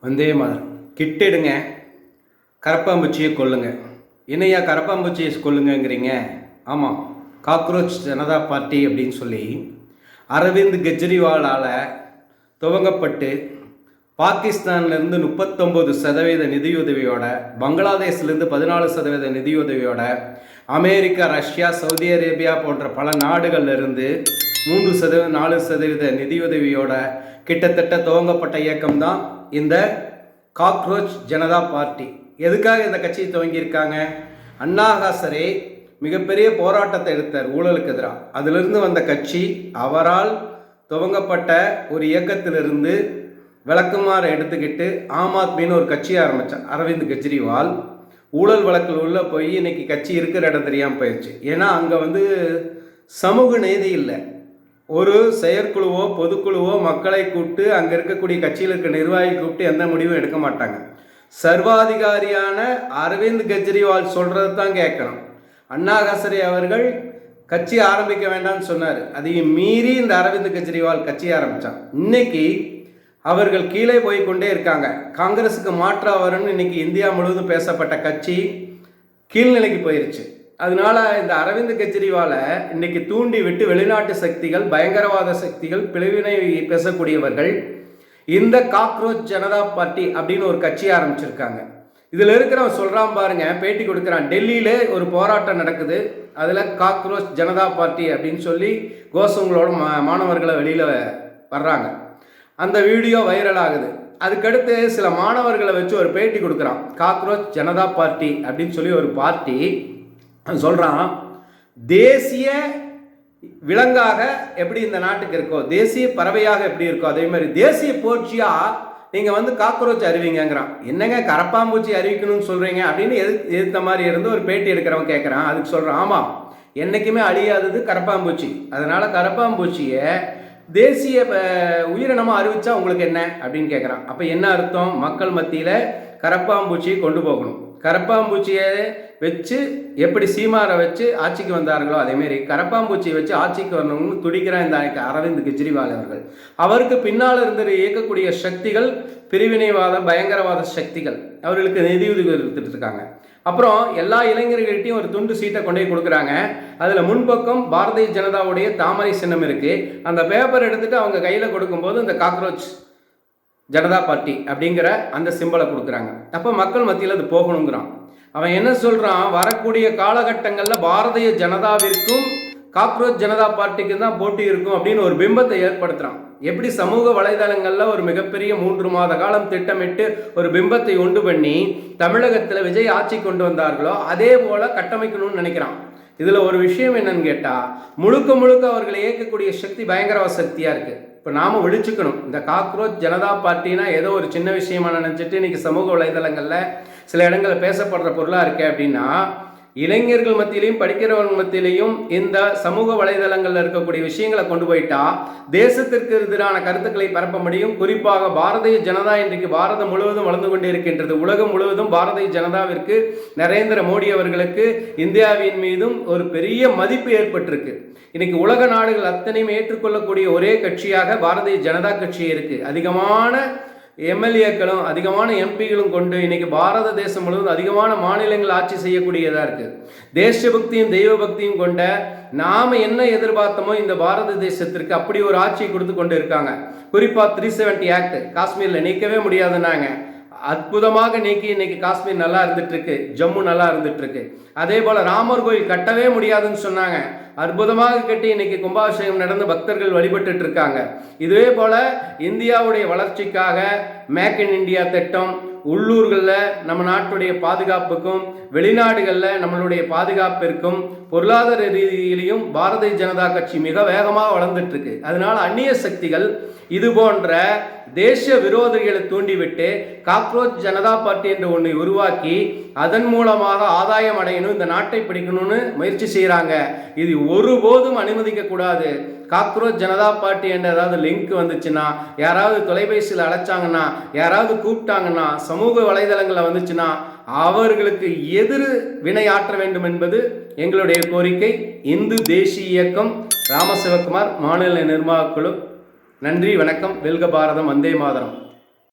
வந்தே மாதரம். கிட்டிடுங்க, கரப்பாம்பூச்சியை கொல்லுங்க. என்னையா கரப்பாம்பூச்சியை கொல்லுங்கங்கிறீங்க? ஆமாம், cockroach Janata party அப்படின்னு சொல்லி அரவிந்த் கெஜ்ரிவாலால் துவங்கப்பட்டு பாகிஸ்தான்லேருந்து 39% நிதியுதவியோட, பங்களாதேஷ்லேருந்து 14% நிதியுதவியோட, அமெரிக்கா, ரஷ்யா, சவுதி அரேபியா போன்ற பல நாடுகள்லேருந்து 3% 4% நிதியுதவியோட கிட்டத்தட்ட துவங்கப்பட்ட இயக்கம்தான் இந்த காக்ரோச் ஜனதா பார்ட்டி. எதுக்காக இந்த கட்சியை துவங்கியிருக்காங்க? அண்ணா ஹசாரே மிகப்பெரிய போராட்டத்தை எடுத்தார் ஊழலுக்கு எதிராக. அதிலிருந்து வந்த கட்சி, அவரால் துவங்கப்பட்ட ஒரு இயக்கத்திலிருந்து விளக்குமாறு எடுத்துக்கிட்டு ஆம் ஆத்மின்னு ஒரு கட்சி ஆரம்பித்தார் அரவிந்த் கெஜ்ரிவால். ஊழல் வழக்கில் உள்ள போய் இன்னைக்கு கட்சி இருக்கிற இடம் தெரியாமல் போயிடுச்சு. ஏன்னா அங்கே சமூக நீதி இல்லை. ஒரு செயற்குழுவோ பொதுக்குழுவோ மக்களை கூப்பிட்டு அங்கே இருக்கக்கூடிய கட்சியில் இருக்க நிர்வாகிகள் கூப்பிட்டு எந்த முடிவும் எடுக்க மாட்டாங்க. சர்வாதிகாரியான அரவிந்த் கெஜ்ரிவால் சொல்கிறது தான் கேட்கணும். அண்ணா ஹசாரே அவர்கள் கட்சி ஆரம்பிக்க வேண்டாம்னு சொன்னார். அதையும் மீறி இந்த அரவிந்த் கெஜ்ரிவால் கட்சி ஆரம்பித்தான். இன்னைக்கு அவர்கள் கீழே போய் கொண்டே இருக்காங்க. காங்கிரஸுக்கு மாற்றாக வரும்னு இன்னைக்கு இந்தியா முழுவதும் பேசப்பட்ட கட்சி கீழ்நிலைக்கு போயிருச்சு. அதனால இந்த அரவிந்த் கெஜ்ரிவாலை இன்னைக்கு தூண்டி விட்டு வெளிநாட்டு சக்திகள், பயங்கரவாத சக்திகள், பிளவினை பேசக்கூடியவர்கள் இந்த காக்ரோச் ஜனதா பார்ட்டி அப்படின்னு ஒரு கட்சி ஆரம்பிச்சிருக்காங்க. இதில் இருக்கிறவன் சொல்கிறான் பாருங்க, பேட்டி கொடுக்குறான். டெல்லியிலே ஒரு போராட்டம் நடக்குது, அதில் காக்ரோச் ஜனதா பார்ட்டி அப்படின்னு சொல்லி கோஷங்களோட மாணவர்களை வெளியில் வர்றாங்க. அந்த வீடியோ வைரல் ஆகுது. அதுக்கடுத்து சில மாணவர்களை வச்சு ஒரு பேட்டி கொடுக்குறான். காக்ரோச் ஜனதா பார்ட்டி அப்படின்னு சொல்லி ஒரு பார்ட்டி சொல்கிறான், தேசிய விலங்காக எப்படி இந்த நாட்டுக்கு இருக்கோ, தேசிய பறவையாக எப்படி இருக்கோ, அதே மாதிரி தேசிய போர்ச்சியாக நீங்கள் காக்ரோச் அறிவிங்கிறான். என்னங்க கரப்பாம்பூச்சி அறிவிக்கணும்னு சொல்கிறீங்க அப்படின்னு எதிர்த்த மாதிரி இருந்து ஒரு பேட்டி எடுக்கிறவன் கேட்குறான். அதுக்கு சொல்கிறான், ஆமாம், என்றைக்குமே அழியாதது கரப்பாம்பூச்சி. அதனால் கரப்பாம்பூச்சியை தேசிய உயிரினமாக அறிவிச்சா உங்களுக்கு என்ன அப்படின்னு கேட்குறான். அப்போ என்ன அர்த்தம்? மக்கள் மத்தியில் கரப்பாம்பூச்சியை கொண்டு போகணும். கரப்பாம்பூச்சியை வச்சு எப்படி சீமாரை வச்சு ஆட்சிக்கு வந்தார்களோ அதேமாரி கரப்பாம்பூச்சியை வச்சு ஆட்சிக்கு வரணும்னு துடிக்கிறான் இந்த அரவிந்த் கெஜ்ரிவால் அவர்கள். அவருக்கு பின்னால் இருந்து இயக்கக்கூடிய சக்திகள் பிரிவினைவாத பயங்கரவாத சக்திகள், அவர்களுக்கு நிதியுதவி கொடுத்துட்டு இருக்காங்க. அப்புறம் எல்லா இளைஞர்கள்ட்டையும் ஒரு துண்டு சீட்டை கொண்டு போய் கொடுக்குறாங்க. அதில் முன்பக்கம் பாரதிய ஜனதாவுடைய தாமரை சின்னம் இருக்குது. அந்த பேப்பர் எடுத்துகிட்டு அவங்க கையில் கொடுக்கும்போது இந்த காக்ரோச் ஜனதா பார்ட்டி அப்படிங்கிற அந்த சிம்பலை கொடுக்குறாங்க. அப்போ மக்கள் மத்தியில் அது போகணுங்கிறான். அவன் என்ன சொல்கிறான், வரக்கூடிய காலகட்டங்களில் பாரதிய ஜனதாவிற்கும் காக்ரோச் ஜனதா பார்ட்டிக்கு தான் போட்டி இருக்கும் அப்படின்னு ஒரு பிம்பத்தை ஏற்படுத்துகிறான். எப்படி சமூக வலைதளங்களில் ஒரு மிகப்பெரிய 3 மாத காலம் திட்டமிட்டு ஒரு பிம்பத்தை உண்டு பண்ணி தமிழகத்தில் விஜய் ஆட்சி கொண்டு வந்தார்களோ அதே போல் கட்டமைக்கணும்னு நினைக்கிறான். இதில் ஒரு விஷயம் என்னன்னு கேட்டால், முழுக்க அவர்களை இயக்கக்கூடிய சக்தி பயங்கரவாத சக்தியாக இருக்குது. இப்போ நாம் விழிச்சுக்கணும். இந்த காக்ரோச் ஜனதா பார்ட்டினா ஏதோ ஒரு சின்ன விஷயமா நினச்சிட்டு இன்றைக்கி சமூக வலைதளங்களில் சில இடங்களில் பேசப்படுற பொருளாக இருக்கே அப்படின்னா, இளைஞர்கள் மத்தியிலையும் படிக்கிறவர்கள் மத்தியிலையும் இந்த சமூக வலைதளங்களில் இருக்கக்கூடிய விஷயங்களை கொண்டு போயிட்டா தேசத்திற்கு எதிரான கருத்துக்களை பரப்ப முடியும். குறிப்பாக பாரதிய ஜனதா இன்றைக்கு பாரதம் முழுவதும் வளர்ந்து கொண்டே இருக்கின்றது. உலகம் முழுவதும் பாரதிய ஜனதாவிற்கு, நரேந்திர மோடி அவர்களுக்கு, இந்தியாவின் மீதும் ஒரு பெரிய மதிப்பு ஏற்பட்டிருக்கு. இன்னைக்கு உலக நாடுகள் அத்தனையும் ஏற்றுக்கொள்ளக்கூடிய ஒரே கட்சியாக பாரதிய ஜனதா கட்சி இருக்கு. அதிகமான எம்எல்ஏக்களும் அதிகமான எம்பிகளும் கொண்டு இன்னைக்கு பாரத தேசம் முழுவதும் அதிகமான மாநிலங்கள் ஆட்சி செய்யக்கூடியதாக இருக்குது. தேசபக்தியும் தெய்வ பக்தியும் கொண்ட நாம் என்ன எதிர்பார்த்தமோ இந்த பாரத தேசத்திற்கு அப்படி ஒரு ஆட்சியை கொடுத்து கொண்டு இருக்காங்க. குறிப்பாக 370 ஆக்ட் காஷ்மீரில் நீக்கவே முடியாதுன்னாங்க. அற்புதமாக நீக்கி இன்னைக்கு காஷ்மீர் நல்லா இருந்துட்டு இருக்கு, ஜம்மு நல்லா இருந்துட்டு இருக்கு. அதே போல ராமர் கோயில் கட்டவே முடியாதுன்னு சொன்னாங்க, அற்புதமாக கட்டி இன்னைக்கு கும்பாபிஷேகம் நடந்து பக்தர்கள் வழிபட்டு இருக்காங்க. இதே போல இந்தியாவுடைய வளர்ச்சிக்காக மேக் இன் இந்தியா திட்டம், உள்ளூர்களில் நம்ம நாட்டுடைய பாதுகாப்புக்கும் வெளிநாடுகளில் நம்மளுடைய பாதுகாப்பிற்கும் பொருளாதார ரீதியிலையும் பாரதிய ஜனதா கட்சி மிக வேகமாக வளர்ந்துட்டு இருக்கு. அதனால அந்நிய சக்திகள் இது போன்ற தேச விரோதிகளை தூண்டிவிட்டு காக்ரோச் ஜனதா பார்ட்டி என்று ஒன்றை உருவாக்கி அதன் மூலமாக ஆதாயம் அடையணும், இந்த நாட்டை பிடிக்கணும்னு முயற்சி செய்கிறாங்க. இது ஒருபோதும் அனுமதிக்க கூடாது. காக்ரோச் ஜனதா பார்ட்டி என்ற ஏதாவது லிங்க் வந்துச்சுன்னா, யாராவது தொலைபேசியில் அழைச்சாங்கன்னா, யாராவது கூப்பிட்டாங்கன்னா, சமூக வலைதளங்களில் வந்துச்சுன்னா அவர்களுக்கு எதிர் வினையாற்ற வேண்டும் என்பது எங்களுடைய கோரிக்கை. இந்து தேசிய இயக்கம், ராமசிவகுமார், மாநில நிர்வாகக் குழு. நன்றி, வணக்கம். வெல்க பாரதம், வந்தே மாதரம்.